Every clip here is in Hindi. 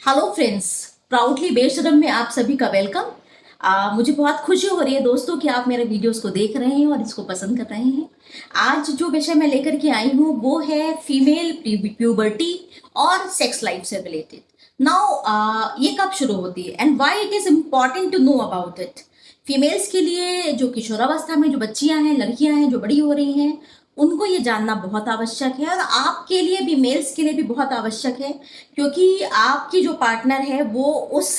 Hello friends. प्राउडली बेशरम में आप सभी का वेलकम। मुझे बहुत खुशी हो रही है दोस्तों कि आप मेरे वीडियोस को देख रहे हैं और इसको पसंद कर रहे हैं। आज जो विषय मैं लेकर के आई हूँ वो है फीमेल प्यूबर्टी और सेक्स लाइफ से रिलेटेड। नाउ ये कब शुरू होती है and why it is important to know about it. Females के लिए जो किशोरावस्था में जो बच्चियां हैं, लड़कियां हैं जो बड़ी हो रही हैं, उनको ये जानना बहुत आवश्यक है और आपके लिए भी, मेल्स के लिए भी बहुत आवश्यक है। क्योंकि आपकी जो पार्टनर है वो उस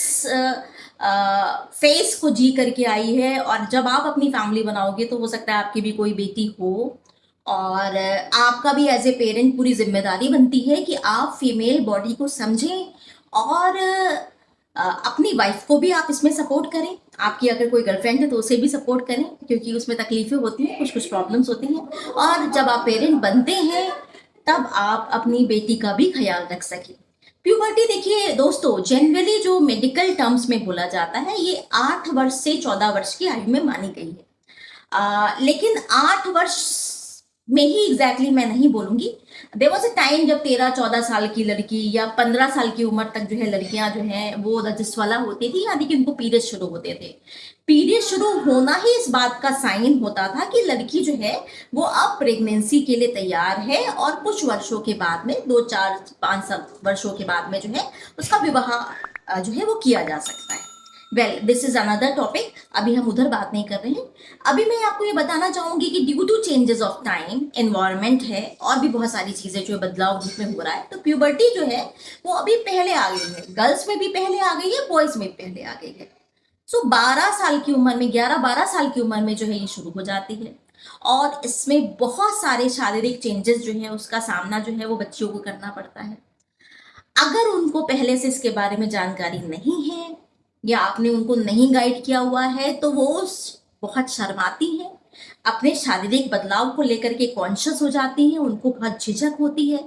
फेस को जी करके आई है और जब आप अपनी फैमिली बनाओगे तो हो सकता है आपकी भी कोई बेटी हो। और आपका भी एज ए पेरेंट पूरी जिम्मेदारी बनती है कि आप फीमेल बॉडी को समझें और अपनी वाइफ को भी आप इसमें सपोर्ट करें। आपकी अगर कोई गर्लफ्रेंड है तो उसे भी सपोर्ट करें, क्योंकि उसमें तकलीफें होती हैं, कुछ कुछ प्रॉब्लम्स होती हैं। और जब आप पेरेंट बनते हैं तब आप अपनी बेटी का भी ख्याल रख सकें। प्यूबर्टी देखिए दोस्तों, जनरली जो मेडिकल टर्म्स में बोला जाता है ये 8 वर्ष से 14 वर्ष की आयु में मानी गई है। लेकिन 8 वर्ष में ही एग्जैक्टली मैं नहीं बोलूंगी। देयर वॉज अ टाइम जब 13-14 साल की लड़की या 15 साल की उम्र तक जो है लड़कियां जो है वो रजस्वला होती थी, यानी कि उनको पीरियड शुरू होते थे। पीरियड शुरू होना ही इस बात का साइन होता था कि लड़की जो है वो अब प्रेगनेंसी के लिए तैयार है और कुछ वर्षों के बाद में, 2-4-5 वर्षों के बाद में जो है उसका विवाह जो है वो किया जा सकता है। Well, this is another topic, अभी हम उधर बात नहीं कर रहे हैं। अभी मैं आपको ये बताना चाहूंगी कि due to changes of time, environment है और भी बहुत सारी चीजें जो बदलाव जिसमें हो रहा है, तो प्यूबर्टी जो है वो अभी पहले आ गई है। गर्ल्स में भी पहले आ गई है, बॉयज में भी पहले आ गई है। सो 12 साल की उम्र में, 11-12 साल की उम्र में जो है ये शुरू हो जाती है। और इसमें बहुत सारे शारीरिक चेंजेस जो है उसका सामना जो है वो बच्चियों को करना पड़ता है। अगर उनको पहले से इसके बारे में जानकारी नहीं है या आपने उनको नहीं गाइड किया हुआ है तो वो बहुत शर्माती हैं, अपने शारीरिक बदलाव को लेकर के कॉन्शियस हो जाती हैं, उनको बहुत झिझक होती है।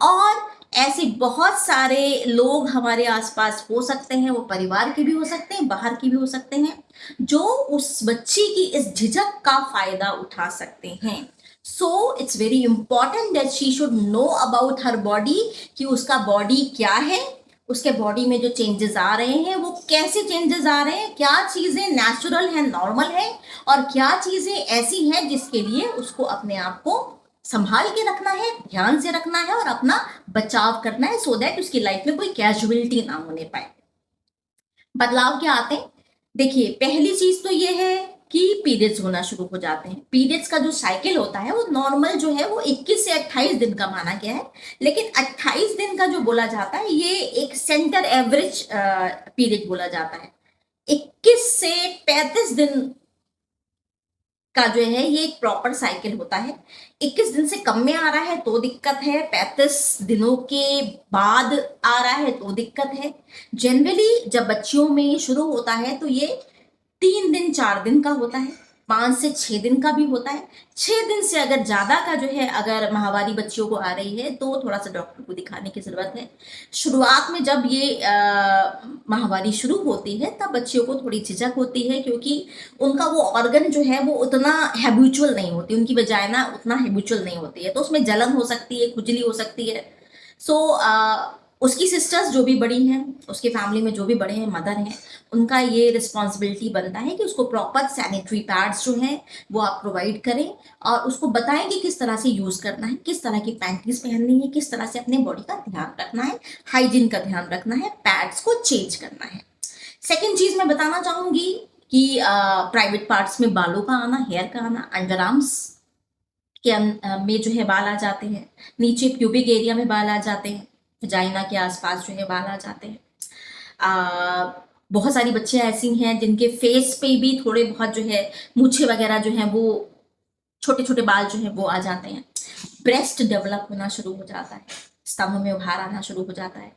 और ऐसे बहुत सारे लोग हमारे आसपास हो सकते हैं, वो परिवार के भी हो सकते हैं, बाहर के भी हो सकते हैं, जो उस बच्ची की इस झिझक का फायदा उठा सकते हैं। So it's very important that she should know about her body, कि उसका बॉडी क्या है, उसके बॉडी में जो चेंजेस आ रहे हैं वो कैसे चेंजेस आ रहे हैं, क्या चीजें नेचुरल है, नॉर्मल है, और क्या चीजें ऐसी हैं जिसके लिए उसको अपने आप को संभाल के रखना है, ध्यान से रखना है और अपना बचाव करना है, सो दैट उसकी लाइफ में कोई कैजुअलिटी ना होने पाए। बदलाव क्या आते हैं? देखिए, पहली चीज तो ये है कि पीरियड्स होना शुरू हो जाते हैं। पीरियड्स का जो साइकिल होता है वो नॉर्मल जो है वो 21 से 28 दिन का माना गया है, लेकिन 28 दिन का जो बोला जाता है ये एक सेंटर एवरेज पीरियड बोला जाता है। 21 से 35 दिन का जो है ये एक प्रॉपर साइकिल होता है। 21 दिन से कम में आ रहा है तो दिक्कत है, 35 दिनों के बाद आ रहा है तो दिक्कत है। जनरली जब बच्चियों में ये शुरू होता है तो ये 3 दिन 4 दिन का होता है, 5 से 6 दिन का भी होता है। 6 दिन से अगर ज्यादा का जो है अगर माहवारी बच्चियों को आ रही है तो थोड़ा सा डॉक्टर को दिखाने की जरूरत है। शुरुआत में जब ये माहवारी शुरू होती है तब बच्चियों को थोड़ी झिझक होती है, क्योंकि उनका वो ऑर्गन जो है वो उतना हैबिचुअल नहीं होती, उनकी वजाइना उतना हैबिचुअल नहीं होती है, तो उसमें जलन हो सकती है, खुजली हो सकती है। सो उसकी सिस्टर्स जो भी बड़ी हैं, उसके फैमिली में जो भी बड़े हैं, मदर हैं, उनका ये रिस्पॉन्सिबिलिटी बनता है कि उसको प्रॉपर सैनिटरी पैड्स जो हैं वो आप प्रोवाइड करें और उसको बताएं कि किस तरह से यूज करना है, किस तरह की पैंटीज पहननी है, किस तरह से अपने बॉडी का ध्यान रखना है, हाइजीन का ध्यान रखना है, पैड्स को चेंज करना है। सेकेंड चीज मैं बताना चाहूंगी कि प्राइवेट पार्ट्स में बालों का आना, हेयर का आना, अंडर आर्म्स के में जो है बाल आ जाते हैं, नीचे प्यूबिक एरिया में बाल आ जाते हैं, वजाइना के आसपास जो है बाल आ जाते हैं। बहुत सारी बच्चियां ऐसी हैं जिनके फेस पे भी थोड़े बहुत जो है मूछे वगैरह जो है वो छोटे छोटे बाल जो है वो आ जाते हैं। ब्रेस्ट डेवलप होना शुरू हो जाता है, स्तनों में उभार आना शुरू हो जाता है।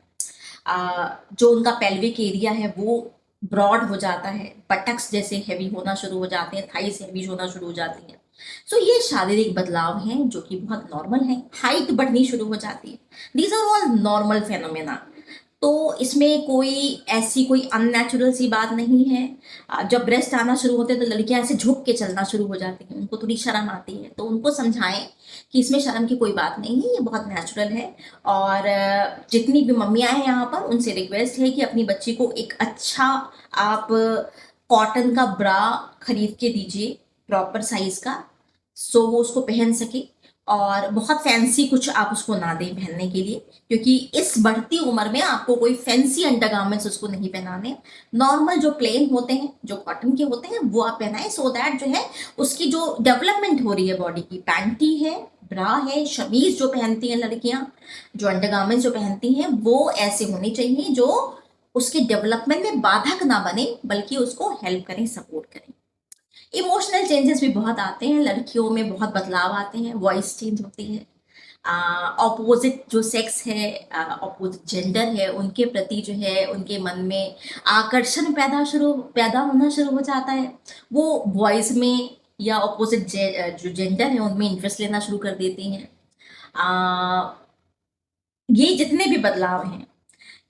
जो उनका पेल्विक एरिया है वो ब्रॉड हो जाता है, बटक्स जैसे हैवी होना शुरू हो जाते हैं, थाइस हैवी होना शुरू हो जाती हैं। सो ये शारीरिक बदलाव हैं जो कि बहुत नॉर्मल है। हाइट बढ़नी शुरू हो जाती है, these are all normal phenomena. तो इसमें कोई ऐसी कोई अननेचुरल सी बात नहीं है। जब ब्रेस्ट आना शुरू होते हैं तो लड़कियां ऐसे झुक के चलना शुरू हो जाती हैं, उनको थोड़ी शर्म आती है, तो उनको समझाएं कि इसमें शर्म की कोई बात नहीं है, ये बहुत नेचुरल है। और जितनी भी मम्मियां हैं यहाँ पर उनसे रिक्वेस्ट है कि अपनी बच्ची को एक अच्छा आप कॉटन का ब्रा खरीद के दीजिए, प्रॉपर साइज का, सो वो उसको पहन सके। और बहुत फैंसी कुछ आप उसको ना दें पहनने के लिए, क्योंकि इस बढ़ती उम्र में आपको कोई फैंसी अंडरगारमेंट्स उसको नहीं पहनाने। नॉर्मल जो प्लेन होते हैं, जो कॉटन के होते हैं, वो आप पहनाएं, सो दैट जो है उसकी जो डेवलपमेंट हो रही है बॉडी की, पैंटी है, ब्रा है, शमीज जो पहनती हैं लड़कियां, जो अंडरगारमेंट्स जो पहनती हैं, वो ऐसे होनी चाहिए जो उसके डेवलपमेंट में बाधक ना बने, बल्कि उसको हेल्प करें, सपोर्ट करें। इमोशनल चेंजेस भी बहुत आते हैं लड़कियों में, बहुत बदलाव आते हैं, वॉइस चेंज होती है, ऑपोजिट जो सेक्स है, ऑपोजिट जेंडर है, उनके प्रति जो है उनके मन में आकर्षण पैदा होना शुरू हो जाता है। वो बॉयज में या ऑपोजिट जो जेंडर है उनमें इंटरेस्ट लेना शुरू कर देती हैं। आ, ये जितने भी बदलाव हैं,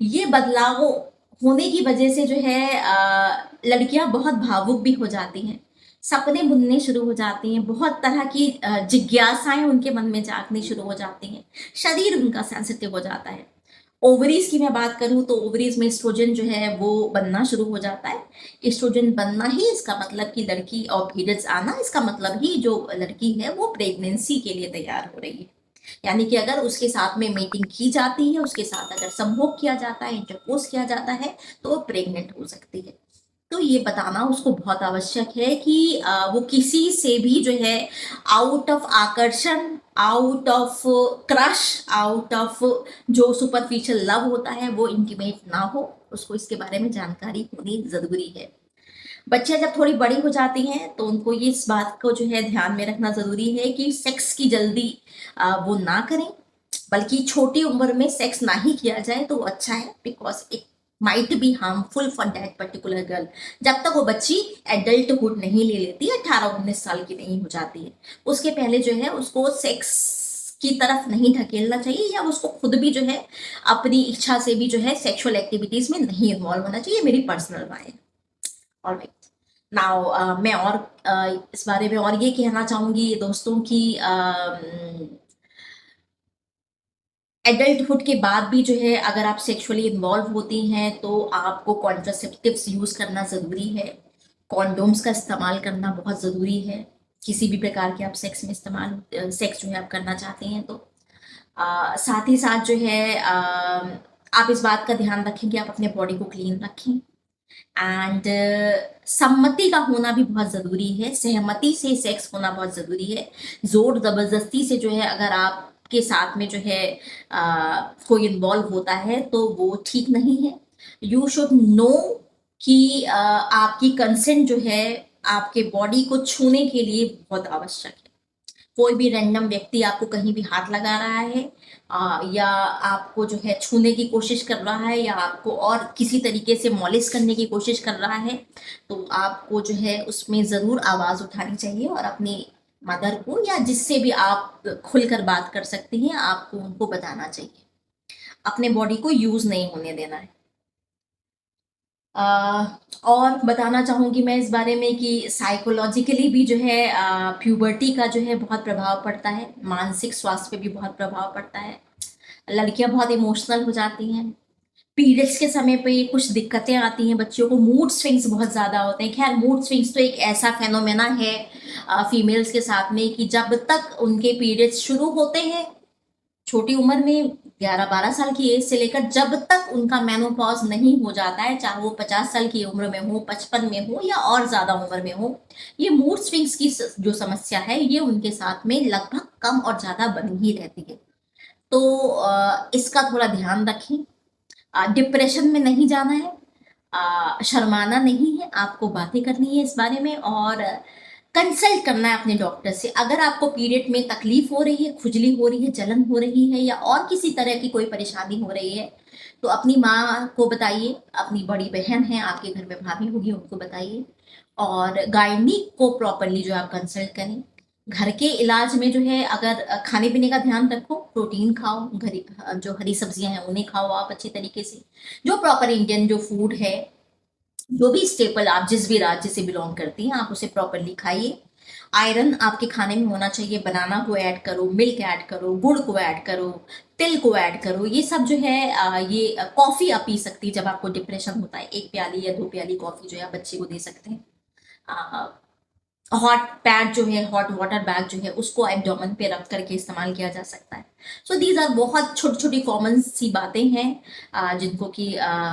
ये बदलाव होने की वजह से जो है लड़कियां बहुत भावुक भी हो जाती हैं, सपने बुनने शुरू हो जाती हैं, बहुत तरह की जिज्ञासाएं उनके मन में जागनी शुरू हो जाती हैं, शरीर उनका सेंसिटिव हो जाता है। ओवरीज की मैं बात करूं तो ओवरीज में एस्ट्रोजन जो है वो बनना शुरू हो जाता है। एस्ट्रोजन बनना ही इसका मतलब कि लड़की, और पीरियड्स आना इसका मतलब ही जो लड़की है वो प्रेगनेंसी के लिए तैयार हो रही है। यानी कि अगर उसके साथ में मीटिंग की जाती है, उसके साथ अगर संभोग किया जाता है, इंटरकोर्स किया जाता है, तो वो प्रेग्नेंट हो सकती है। तो ये बताना उसको बहुत आवश्यक है कि वो किसी से भी जो है आउट ऑफ आकर्षण, out of crush, out of जो सुपरफिशियल लव होता है वो इंटीमेट ना हो, उसको इसके बारे में जानकारी होनी जरूरी है। बच्चे जब थोड़ी बड़ी हो जाती हैं तो उनको ये इस बात को जो है ध्यान में रखना जरूरी है कि सेक्स की जल्दी वो ना करें, बल्कि छोटी उम्र में सेक्स ना ही किया जाए तो अच्छा है, because it might be harmful for that particular girl. जब तक वो बच्ची एडल्टहुड नहीं ले लेती, 18-19 साल की नहीं हो जाती है, उसके पहले जो है उसको सेक्स की तरफ नहीं ढकेलना चाहिए, या उसको खुद भी जो है अपनी इच्छा से भी जो है सेक्सुअल एक्टिविटीज में नहीं इन्वॉल्व होना चाहिए, मेरी पर्सनल राय है। ऑलराइट, नाउ मैं और इस बारे में और ये कहना चाहूंगी दोस्तों कि एडल्टहुड के बाद भी जो है अगर आप सेक्सुअली इन्वॉल्व होती हैं तो आपको कॉन्ट्रासेप्टिव्स यूज करना जरूरी है, कॉन्डोम्स का इस्तेमाल करना बहुत जरूरी है, किसी भी प्रकार के आप सेक्स में इस्तेमाल सेक्स जो है आप करना चाहते हैं तो साथ ही साथ जो है आप इस बात का ध्यान रखें कि आप अपने बॉडी को क्लीन रखें। एंड सम्मति का होना भी बहुत जरूरी है, सहमति से सेक्स होना बहुत जरूरी है। जोर जबरदस्ती से जो है अगर आपके साथ में जो है कोई इन्वॉल्व होता है तो वो ठीक नहीं है। यू शुड नो कि आपकी कंसेंट जो है आपके बॉडी को छूने के लिए बहुत आवश्यक है। कोई भी रैंडम व्यक्ति आपको कहीं भी हाथ लगा रहा है या आपको जो है छूने की कोशिश कर रहा है, या आपको और किसी तरीके से मॉलिश करने की कोशिश कर रहा है, तो आपको जो है उसमें जरूर आवाज उठानी चाहिए और अपनी मदर को या जिससे भी आप खुलकर बात कर सकती हैं आपको उनको बताना चाहिए। अपने बॉडी को यूज नहीं होने देना है। और बताना चाहूंगी मैं इस बारे में कि साइकोलॉजिकली भी जो है प्यूबर्टी का जो है बहुत प्रभाव पड़ता है, मानसिक स्वास्थ्य पे भी बहुत प्रभाव पड़ता है। लड़कियां बहुत इमोशनल हो जाती हैं, पीरियड्स के समय पे कुछ दिक्कतें आती हैं, बच्चियों को मूड स्विंग्स बहुत ज़्यादा होते हैं। खैर मूड स्विंग्स तो एक ऐसा फेनोमेना है फीमेल्स के साथ में कि जब तक उनके पीरियड्स शुरू होते हैं छोटी उम्र में, 11-12 साल की एज से लेकर जब तक उनका मेनोपॉज नहीं हो जाता है, चाहे वो 50 साल की उम्र में हो, 55 में हो या और ज्यादा उम्र में हो, ये मूड स्विंग्स की जो समस्या है ये उनके साथ में लगभग कम और ज्यादा बनी ही रहती है। तो इसका थोड़ा ध्यान रखें। डिप्रेशन में नहीं जाना है, शर्माना नहीं है, आपको बातें करनी है इस बारे में, और कंसल्ट करना है अपने डॉक्टर से। अगर आपको पीरियड में तकलीफ हो रही है, खुजली हो रही है, जलन हो रही है, या और किसी तरह की कोई परेशानी हो रही है, तो अपनी माँ को बताइए, अपनी बड़ी बहन है आपके घर में, भाभी होगी, उनको बताइए, और गायनिक को प्रॉपरली जो आप कंसल्ट करें। घर के इलाज में जो है, अगर खाने पीने का ध्यान रखो, प्रोटीन खाओ, जो हरी सब्जियां हैं उन्हें खाओ आप अच्छी तरीके से, जो प्रॉपर इंडियन जो फूड है, जो भी स्टेपल आप जिस भी राज्य से बिलोंग करती हैं आप उसे प्रॉपरली खाइए। आयरन आपके खाने में होना चाहिए, बनाना को ऐड करो, मिल्क ऐड करो, गुड़ को ऐड करो, तिल को ऐड करो, ये सब जो है ये कॉफी आप पी सकती है जब आपको डिप्रेशन होता है, 1 प्याली या 2 प्याली कॉफी जो है आप बच्चे को दे सकते हैं। हॉट पैड जो है, हॉट वाटर बैग जो है, उसको एब्डोमेन पे रख करके इस्तेमाल किया जा सकता है। सो दीज आर बहुत छोटी छोटी कॉमन सी बातें हैं जिनको कि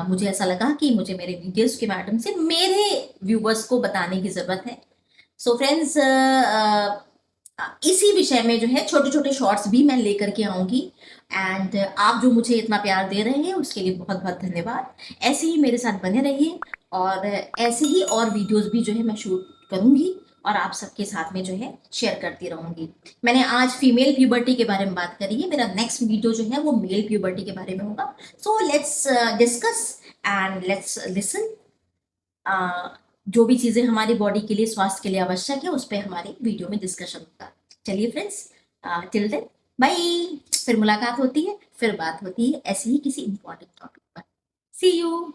मुझे ऐसा लगा कि मुझे मेरे वीडियोस के माध्यम से मेरे व्यूवर्स को बताने की जरूरत है। सो फ्रेंड्स, इसी विषय में जो है छोटे छोटे शॉर्ट्स भी मैं लेकर के आऊंगी। एंड आप जो मुझे इतना प्यार दे रहे हैं उसके लिए बहुत बहुत धन्यवाद। ऐसे ही मेरे साथ बने रहिए, और ऐसे ही और वीडियोस भी जो है मैं शूट करूंगी और आप सबके साथ में जो है शेयर करती रहूंगी। मैंने आज फीमेल प्यूबर्टी के बारे में बात करी है, मेरा नेक्स्ट वीडियो जो है वो मेल प्यूबर्टी के बारे में होगा। So let's discuss and let's listen. जो भी चीजें हमारी बॉडी के लिए, स्वास्थ्य के लिए आवश्यक है, उस पर हमारे वीडियो में डिस्कशन होगा। चलिए फ्रेंड्स, टिल देन बाय। फिर मुलाकात होती है, फिर बात होती है ऐसे ही किसी इंपॉर्टेंट टॉपिक पर। सी यू।